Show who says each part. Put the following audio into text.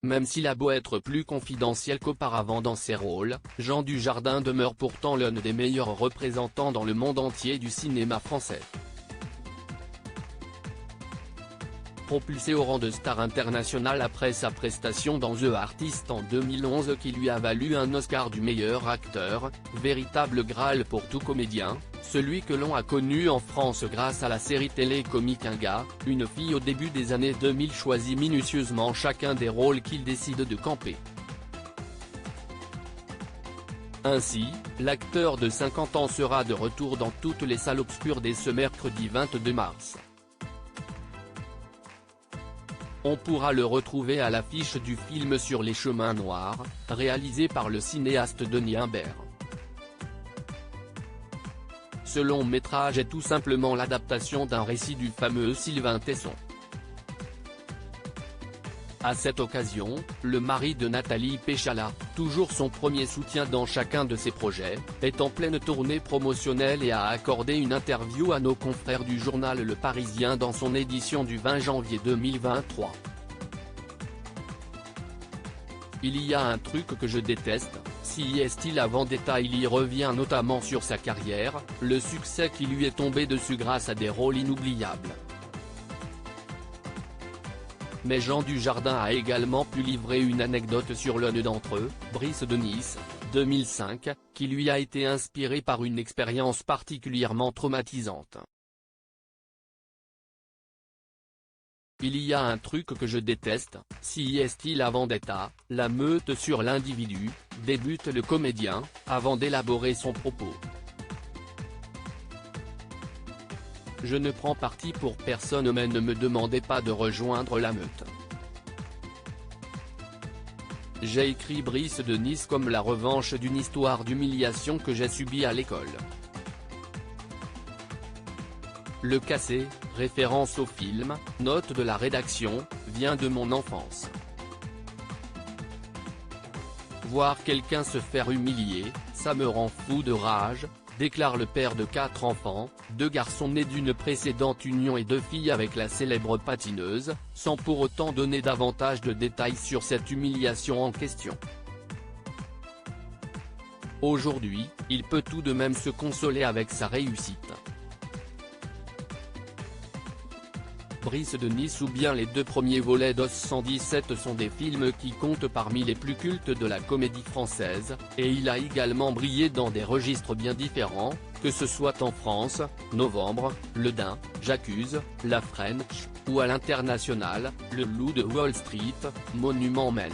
Speaker 1: Même s'il a beau être plus confidentiel qu'auparavant dans ses rôles, Jean Dujardin demeure pourtant l'un des meilleurs représentants dans le monde entier du cinéma français. Propulsé au rang de star internationale après sa prestation dans The Artist en 2011 qui lui a valu un Oscar du meilleur acteur, véritable Graal pour tout comédien, celui que l'on a connu en France grâce à la série télé-comique Un gars, une fille au début des années 2000 choisit minutieusement chacun des rôles qu'il décide de camper. Ainsi, l'acteur de 50 ans sera de retour dans toutes les salles obscures dès ce mercredi 22 mars. On pourra le retrouver à l'affiche du film Sur les chemins noirs, réalisé par le cinéaste Denis Imbert. Ce long métrage est tout simplement l'adaptation d'un récit du fameux Sylvain Tesson. À cette occasion, le mari de Nathalie Péchala, toujours son premier soutien dans chacun de ses projets, est en pleine tournée promotionnelle et a accordé une interview à nos confrères du journal Le Parisien dans son édition du 20 janvier 2023. Il y a un truc que je déteste, si est-il la vendetta. Il y revient notamment sur sa carrière, le succès qui lui est tombé dessus grâce à des rôles inoubliables. Mais Jean Dujardin a également pu livrer une anecdote sur l'un d'entre eux, Brice de Nice, 2005, qui lui a été inspiré par une expérience particulièrement traumatisante. Il y a un truc que je déteste, si est-il la vendetta, la meute sur l'individu, débute le comédien, avant d'élaborer son propos. Je ne prends parti pour personne mais ne me demandez pas de rejoindre la meute. J'ai écrit Brice de Nice comme la revanche d'une histoire d'humiliation que j'ai subie à l'école. Le cassé, référence au film, note de la rédaction, vient de mon enfance. Voir quelqu'un se faire humilier, ça me rend fou de rage, déclare le père de 4 enfants, 2 garçons nés d'une précédente union et 2 filles avec la célèbre patineuse, sans pour autant donner davantage de détails sur cette humiliation en question. Aujourd'hui, il peut tout de même se consoler avec sa réussite. Brice de Nice ou bien les 2 premiers volets d'Os 117 sont des films qui comptent parmi les plus cultes de la comédie française, et il a également brillé dans des registres bien différents, que ce soit en France, Novembre, Le Dain, J'accuse, La French, ou à l'international, Le Loup de Wall Street, Monument Men.